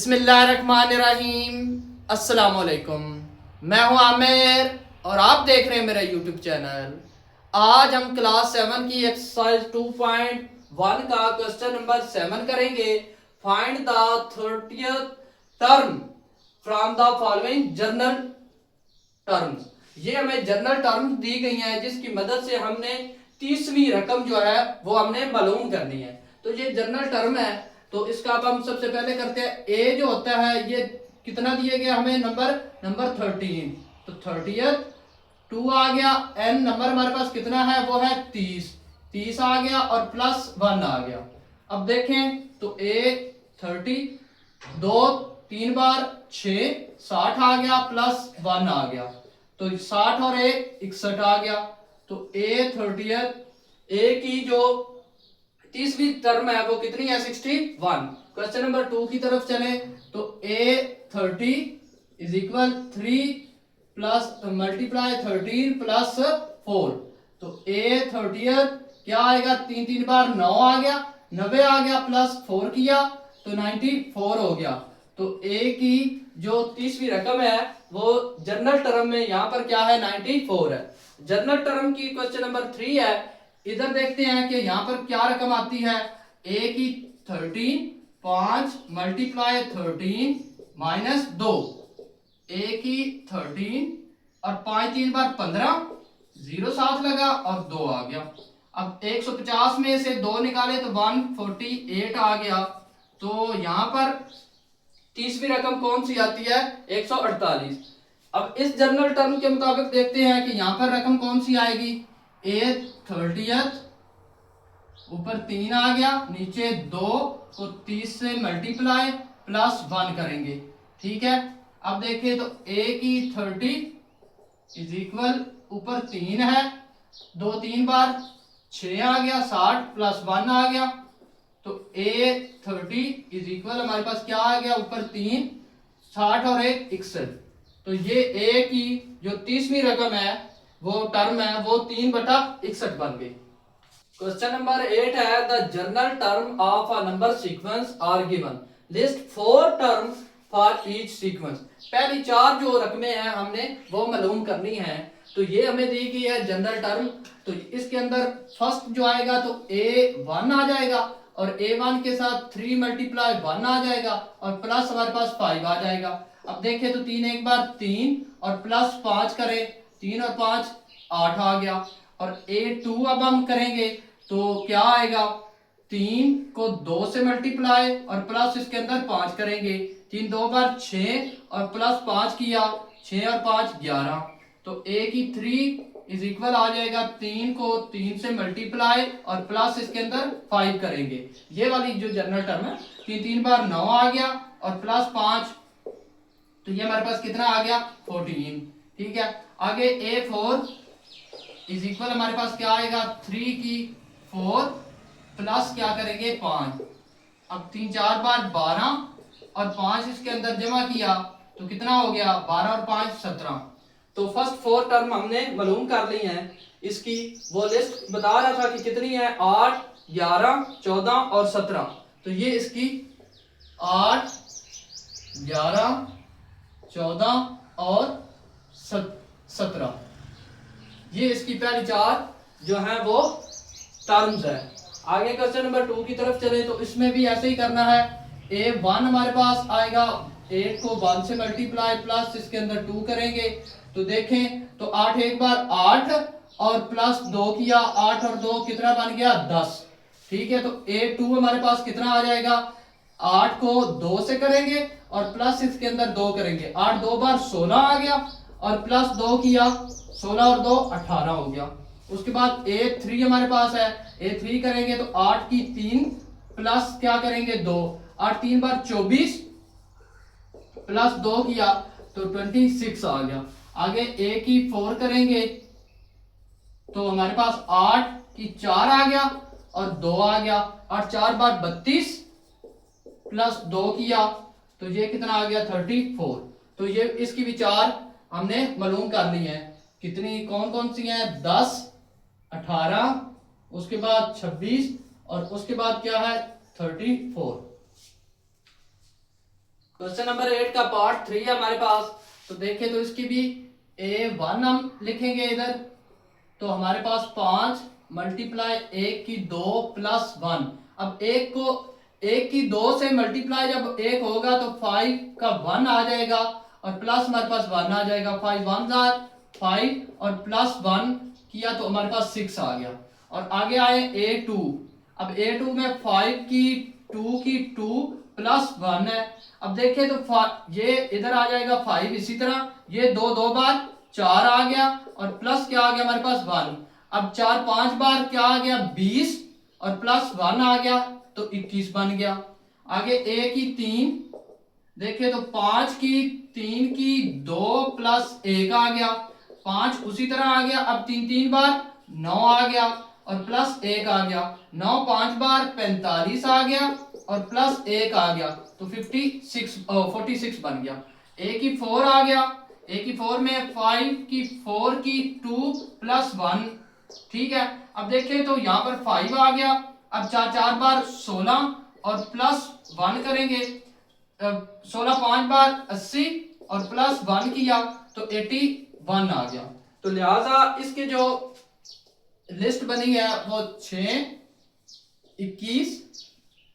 बिस्मिल्लाहिर्रहमानिर्रहीम। अस्सलामुअलैकुम। मैं हूं आमिर और आप देख रहे हैं मेरा यूट्यूब चैनल। आज हम क्लास 7 की एक्सरसाइज 2.1 का क्वेश्चन नंबर 7 करेंगे। Find the 30th term from the following journal terms. ये हमें जर्नल टर्म्स दी गई हैं जिसकी मदद से हमने 30वीं रकम जो है वो हमने मालूम करनी है। तो ये जर्नल टर्म है, तो इसका अब हम सबसे पहले करते हैं। ए जो होता है ये कितना दिए गया हमें, नंबर 13। तो 30th 2 आ गया। एन नंबर हमारे पास कितना है, वो है 30 आ गया और प्लस 1 आ गया। अब देखें तो ए 30 2 3 बार 6 60 आ गया प्लस 1 आ गया, तो 60 और 1 61 आ गया। तो ए 30th ए की जो 30वीं टर्म है वो कितनी है, 61। क्वेश्चन नंबर 2 की तरफ चले तो ए 30 is equal 3 plus multiply 13 plus 4। तो ए 30th क्या आएगा, 3 3 बार 9 आ गया, 90 आ गया प्लस 4 किया तो 94 हो गया। तो ए की जो 30वीं रकम है वो जर्नल टर्म में यहाँ पर क्या है, 94 है। जर्नल टर्म की क्वेश्चन नंबर 3 है। इधर देखते हैं कि यहाँ पर क्या रकम आती है। ए की 13 5 मल्टीप्लाई 13 माइनस 2। ए की 13 और 5 3 बार 15 0 साथ लगा और 2 आ गया। अब 150 में से 2 निकाले तो 148 आ गया। तो यहाँ पर 30वीं रकम कौन सी आती है, 148। अब इस जर्नल टर्म के मुताबिक देखते हैं कि यहाँ पर रकम कौन सी आएगी। ए 30th ऊपर 3 आ गया, नीचे 2 को 30 से मल्टीप्लाई प्लस 1 करेंगे, ठीक है। अब देखें तो ए की 30 इज इक्वल ऊपर 3 है, 2 3 बार 6 आ गया, 60 प्लस 1 आ गया। तो ए 30 इज इक्वल हमारे पास क्या आ गया, ऊपर 3 60 और 1 61। तो ये ए की जो 30वीं रकम है वो टर्म है वो 3/61 बन गई। क्वेश्चन नंबर 8 है the general term of a number sequence are given, list 4 term for each sequence. पहली 4 जो रकमें हैं हमने वो मालूम करनी है। तो ये हमें दी गई है जनरल टर्म। तो इसके अंदर फर्स्ट जो आएगा तो A1 आ जाएगा और A1 के साथ 3 मल्टीप्लाई 1 आ जाएगा और प्लस हमारे पास 5 आ जाएगा। अब देखें तो 3 एक बार 3 और प्लस 5 करें, 3 और 5 8 आ गया। और A2 अब हम करेंगे तो क्या आएगा, 3 को 2 से मल्टीप्लाई और प्लस इसके अंदर 5 करेंगे, 3 2 बार 6 और प्लस 5 किया, 6 और 5 11। तो ए की 3 इज इक्वल आ जाएगा 3 को 3 से मल्टीप्लाई और प्लस इसके अंदर 5 करेंगे। ये वाली जो जनरल टर्म है 3 3 बार 9 आ गया और प्लस 5, तो ये हमारे पास कितना आ गया, 14, ठीक है। आगे A4 इज इक्वल हमारे पास क्या आएगा, 3 की 4 प्लस क्या करेंगे 5। अब 3 4 बार 12 और 5 इसके अंदर जमा किया तो कितना हो गया, 12 और 5 17। तो फर्स्ट 4 टर्म हमने मालूम कर ली हैं। इसकी वो लिस्ट बता रहा था कि कितनी है, 8 11 14 और 17। तो ये इसकी 8 11 14 और 17, ये इसकी पहली 4 जो है वो टर्म्स है। आगे क्वेश्चन नंबर 2 की तरफ चले तो इसमें भी ऐसे ही करना है। A1 हमारे पास आएगा, 8 को 1 से मल्टीप्लाई प्लस इसके अंदर 2 करेंगे। तो देखें तो 8 एक बार 8 और प्लस 2 किया, 8 और 2 कितना बन गया, 10, ठीक है। तो A2 हमारे पास कितना आ जाएगा, 8 को 2 से करेंगे और प्लस इसके अंदर 2 करेंगे, 8 2 बार 16 आ गया और प्लस 2 किया, 16 और 2 18 हो गया। उसके बाद A3 हमारे पास है, A3 करेंगे तो 8 की 3 प्लस क्या करेंगे 2, 8 3 बार 24 प्लस 2 किया तो 26 आ गया। आगे A की 4 करेंगे तो हमारे पास 8 की 4 आ गया और 2 आ गया, 8 4 बार 32 प्लस 2 किया तो ये कितना आ गया, 34। तो ये इसकी भी 4 हमने मालूम कर ली है। कितनी कौन कौन सी हैं, 10 18 उसके बाद 26 और उसके बाद क्या है, 34। क्वेश्चन नंबर 8 का पार्ट 3 है हमारे पास। तो देखिए तो इसकी भी A1 हम लिखेंगे इधर। तो हमारे पास 5 मल्टीप्लाई 1 की 2 प्लस 1। अब एक को 1 की 2 से मल्टीप्लाई जब 1 होगा तो 5 का 1 आ जाएगा और प्लस हमारे पास 1 आ जाएगा। 5 1 जार 5 और प्लस 1 किया तो हमारे पास 6 आ गया। और आगे आए A2। अब A2 में 5 की 2 की 2 प्लस 1 है। अब देखें तो ये इधर आ जाएगा 5, इसी तरह ये दो बार 4 आ गया और प्लस क्या आ गया हमारे पास 1। अब 4 5 बार क्या आ गया 20 और प्लस 1 आ गया तो 21 बन गया। आगे A की 3, देखिए तो 5 की 3 की 2 प्लस 1 आ गया। 5 उसी तरह आ गया। अब 3 3 बार 9 आ गया और प्लस 1 आ गया। 9 5 बार 45 आ गया और प्लस 1 आ गया तो 46 बन गया। A की 4 आ गया। A की 4 में 5 की 4 की 2 प्लस 1, ठीक है। अब देखिए तो यहाँ पर 5 आ गया। अब 4 4 बार 16 और प्लस 1 करेंगे। 16 5 बार 80 और प्लस 1 किया तो 81 आ गया। तो लिहाजा इसके जो लिस्ट बनी है वो 6 21,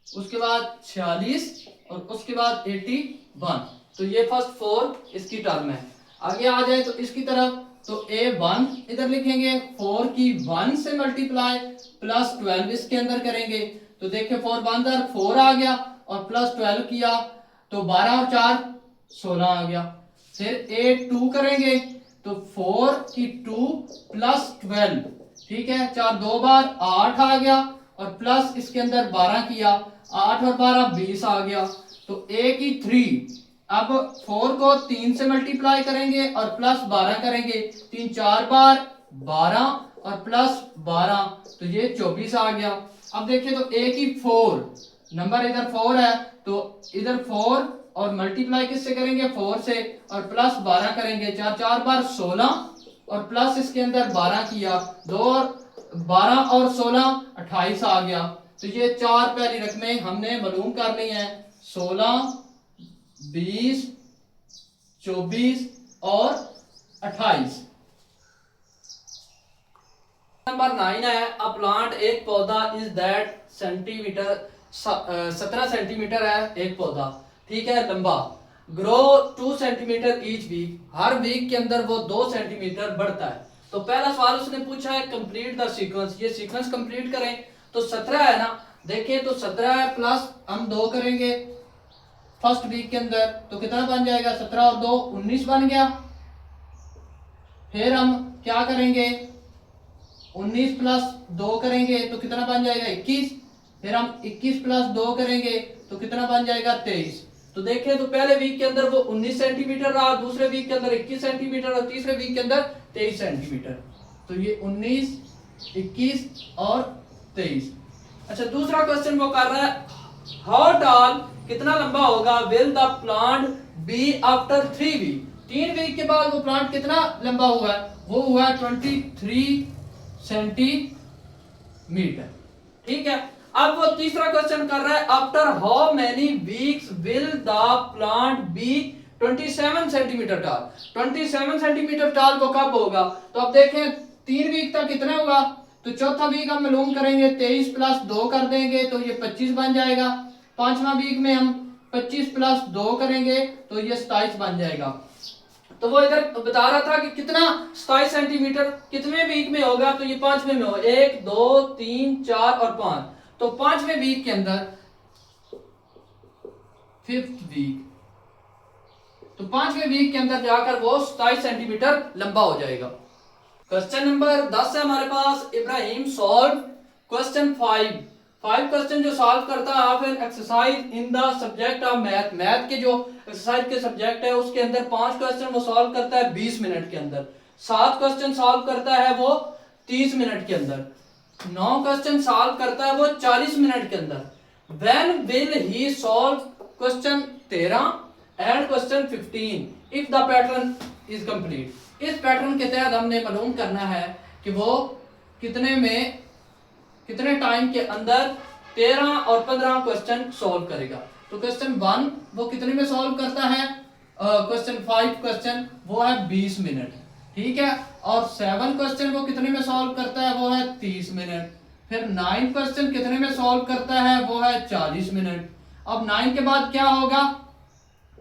उसके बाद 46 और उसके बाद 81। तो ये फर्स्ट 4 इसकी टर्म है। आगे आ जाए तो इसकी तरफ तो A1 इधर लिखेंगे। 4 की 1 से मल्टीप्लाई प्लस 12 इसके अंदर करेंगे। तो देखिए 4 1 4 आ गया और प्लस 12 किया तो 12 और 4 16 आ गया। फिर A2 करेंगे तो 4 की 2 प्लस 12, ठीक है। 4 2 बार 8 आ गया और प्लस इसके अंदर 12 किया, 8 और 12 20 आ गया। तो A की 3, अब 4 को 3 से मल्टीप्लाई करेंगे और प्लस 12 करेंगे। 3 4 बार 12 और प्लस 12 तो ये 24 आ गया। अब देखिए तो A की 4, नंबर इधर 4 है तो इधर 4 और मल्टीप्लाई किससे करेंगे 4 से और प्लस 12 करेंगे। 4 4 बार 16 और प्लस इसके अंदर 12 किया, 2 और 12 और 16 28 आ गया। तो ये 4 पहली रकमें हमने मालूम कर ली हैं, 16 20 24 और 28। नंबर 9 है अ प्लांट, एक पौधा इज दैट सेंटीमीटर 17 सेंटीमीटर है एक पौधा, ठीक है, लंबा। ग्रो 2 सेंटीमीटर ईच वीक, हर वीक के अंदर वो 2 सेंटीमीटर बढ़ता है। तो पहला सवाल उसने पूछा है कंप्लीट द सीक्वेंस, ये सीक्वेंस कंप्लीट करें। तो 17 है ना, देखिए तो 17 है प्लस हम 2 करेंगे फर्स्ट वीक के अंदर तो कितना बन जाएगा 17 और 2 19 बन गया। फिर हम क्या करेंगे 19 प्लस 2 करेंगे तो कितना बन जाएगा 21। फिर हम 21 प्लस 2 करेंगे तो कितना बन जाएगा 23। तो देखें तो पहले वीक के अंदर वो 19 सेंटीमीटर रहा, दूसरे वीक के अंदर 21 सेंटीमीटर और तीसरे वीक के अंदर 23 सेंटीमीटर। तो ये 19 21 और 23। अच्छा दूसरा क्वेश्चन वो कर रहा है हाउ टॉल, कितना लंबा होगा will the plant be after 3 week, 3 week के बाद वो प्लांट कितना लंबा हुआ है, वो हुआ 23 सेंटीमीटर, ठीक है। अब वो तीसरा क्वेश्चन कर रहा है after how many weeks will the plant be 27 centimetre tall, 27 centimetre tall वो कब होगा। तो अब देखें 3 वीक तक कितना होगा, तो चौथा वीक हम मालूम करेंगे 23 प्लस 2 कर देंगे तो ये 25 बन जाएगा। पांचवा वीक में हम 25 प्लस 2 करेंगे तो ये 27 बन जाएगा। तो वो इधर बता रहा था कि कितना 27 सेंटीमीटर कितने वीक में होगा, तो ये 5वें में होगा, 1 2 3 4 और 5। तो 5वें वीक के अंदर 5th वीक, तो 5वें वीक के अंदर जाकर वो 27 सेंटीमीटर लंबा हो जाएगा। क्वेश्चन नंबर 10 है हमारे पास, इब्राहिम सॉल्व क्वेश्चन 5 क्वेश्चन जो सॉल्व करता है आप exercise in the subject of math, math के जो एक्सरसाइज के सब्जेक्ट है उसके अंदर 5 क्वेश्चन वो सॉल्व करता है 20 मिनट के अंदर, 7 क्वेश्चन सॉल्व करता है वो 30 मिनट के अंदर, 9 क्वेश्चन सॉल्व करता है वो 40 मिनट के अंदर। When will he solve question 13 and question 15 if the pattern is complete. इस पैटर्न के तहत हमने मालूम करना है कि वो कितने टाइम के अंदर 13 और 15 क्वेश्चन सॉल्व करेगा। तो क्वेश्चन 1 वो कितने में सॉल्व करता है, क्वेश्चन 5 क्वेश्चन वो है 20 मिनट, ठीक है। और 7 क्वेश्चन वो कितने में सॉल्व करता है, वो है 30 मिनट। फिर 9 क्वेश्चन कितने में सॉल्व करता है, वो है 40 मिनट। अब 9 के बाद क्या होगा,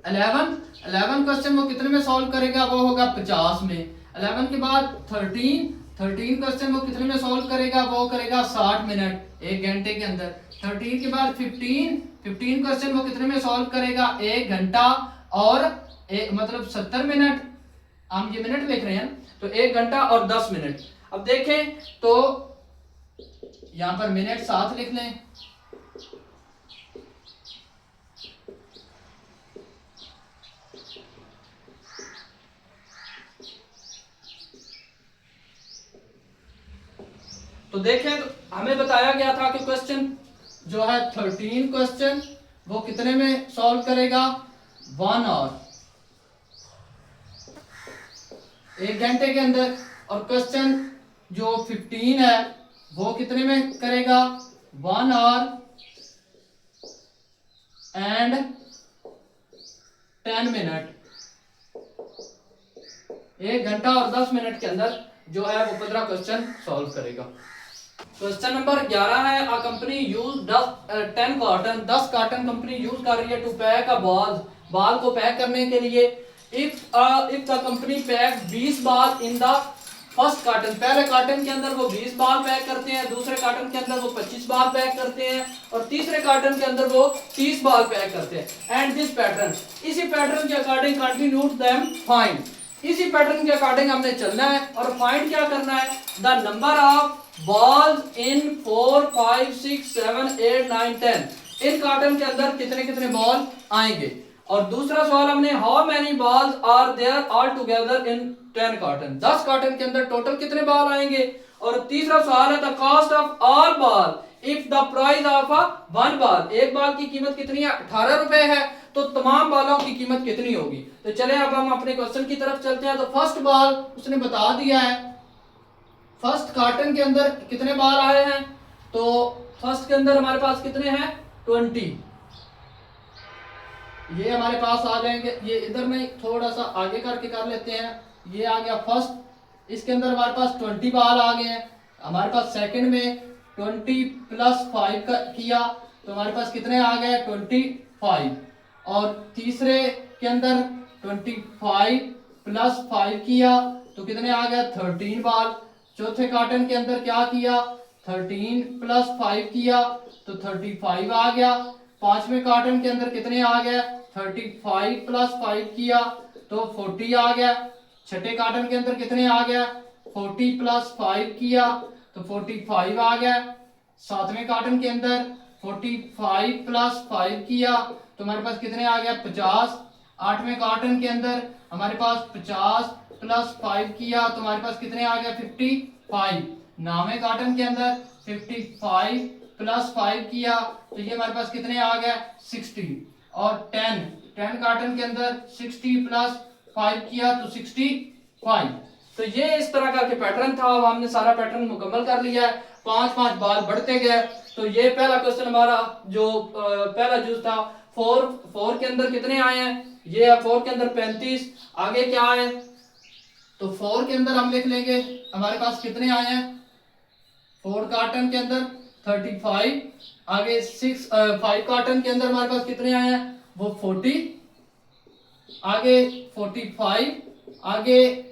11 क्वेश्चन वो कितने में सॉल्व करेगा, वो होगा 50 में। 11 के बाद 13 क्वेश्चन वो कितने में सॉल्व करेगा, वो करेगा 60 मिनट, 1 घंटे के अंदर। 13 के बाद 15 क्वेश्चन वो कितने में सॉल्व करेगा, 1 घंटा और मतलब 70 मिनट, हम ये मिनट लिख रहे हैं, तो 1 घंटा और 10 मिनट। अब देखें तो यहां पर मिनट साथ लिख लें, तो देखें तो हमें बताया गया था कि क्वेश्चन जो है 13 क्वेश्चन वो कितने में सॉल्व करेगा, 1 आवर, 1 घंटे के अंदर। और क्वेश्चन जो 15 है वो कितने में करेगा, 1 आवर एंड 10 मिनट, 1 घंटा और 10 मिनट के अंदर जो है वो 15 क्वेश्चन सॉल्व करेगा। क्वेश्चन नंबर 11 है, a company use 10 carton, 10 carton company use कर रही है टू पैक अ बाल को पैक करने के लिए। इफ द कंपनी पैक 20 बाल इन द फर्स्ट कार्टन, पहले कार्टन के अंदर वो 20 बाल पैक करते हैं, दूसरे कार्टन के अंदर वो 25 बाल पैक करते हैं, और तीसरे कार्टन के अंदर वो 30 बाल पैक करते हैं। एंड दिस पैटर्न, इसी पैटर्न के अकॉर्डिंग कंटिन्यूड देम फाइंड, इसी पैटर्न के अकॉर्डिंग हमने चलना है और फाइंड क्या करना है, the number of balls in 4 5 6 7 8 9 10, in carton के अंदर कितने कितने बॉल आएंगे। और दूसरा सवाल हमने how many balls are there all together in 10 carton, 10 carton के अंदर टोटल कितने बॉल आएंगे। और तीसरा सवाल है the cost of all ball if the price of one ball, एक बॉल की कीमत कितनी है, 18 रुपए है, तो तमाम बॉलों की कीमत कितनी होगी। तो चले अब हम अपने क्वेश्चन की तरफ चलते हैं। तो फर्स्ट बॉल उसने बता दिया है, फर्स्ट कार्टन के अंदर कितने बाल आए हैं, तो फर्स्ट के अंदर हमारे पास कितने हैं, 20, ये हमारे पास आ जाएंगे, ये इधर में थोड़ा सा आगे करके कर लेते हैं, ये आ गया फर्स्ट, इसके अंदर हमारे पास 20 बाल आ गए हैं। हमारे पास सेकंड में 20 प्लस 5 का किया तो हमारे पास कितने आ गए, 25। और तीसरे के अंदर 25 प्लस 5 किया तो कितने आ गया, 13 बाल। चौथे कार्टन के अंदर क्या किया, 13 प्लस 5 किया तो 35 आ गया। पांचवें कार्टन के अंदर कितने आ गए, 35 प्लस 5 किया तो 40 आ गया। छठे कार्टन के अंदर कितने आ गया, 40 प्लस 5 किया तो 45 आ गया। सातवें कार्टन के अंदर 45 प्लस 5 किया तो हमारे पास कितने आ गया, 50। आठवें कार्टन के अंदर हमारे पास 50 प्लस 5 किया तो हमारे पास कितने आ गया, 55। नौवें कार्टन के अंदर 55 प्लस 5 किया तो ये हमारे पास कितने आ गया, 60। और 10 कार्टन के अंदर 60 प्लस 5 किया तो 65। तो ये इस तरह का पैटर्न था। अब हमने सारा पैटर्न मुकम्मल कर लिया है, 5-5 बाल बढ़ते गए। तो ये पहला क्वेश्चन हमारा जो पहला जूस था, 4 के अंदर कितने आए हैं, ये है 4 के अंदर 35। आगे क्या है, तो 4 के अंदर हम लिख लेंगे हमारे पास कितने आए हैं, 4 कार्टन के अंदर 35। आगे 5 कार्टन के अंदर हमारे पास कितने आए हैं, वो 40। आगे 45, आगे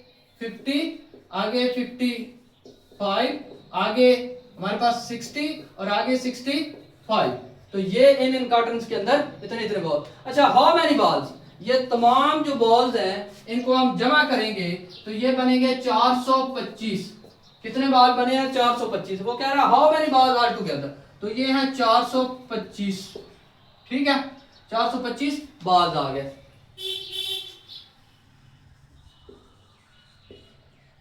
50, आगे 55, आगे हमारे पास 60 और आगे 65। तो ये इन कार्टन्स के अंदर इतने इतने बॉल। अच्छा, हाउ मेनी बॉल्स, ये तमाम जो बॉल्स हैं इनको हम जमा करेंगे तो ये बनेंगे 425। कितने बॉल बने हैं, 425। वो कह रहा है how many balls are together, तो ये है 425। ठीक है, 425 बॉल्स आ गए,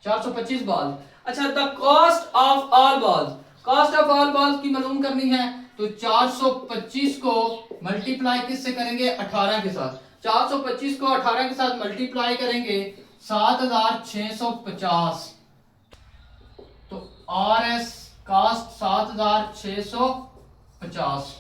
425 बॉल। अच्छा, the cost of all balls, cost of all balls की मालूम करनी है तो 425 को मल्टीप्लाई किससे करेंगे, 18 के साथ। 425 को 18 के साथ मल्टीप्लाई करेंगे 7650। तो आर एस कास्ट 7650।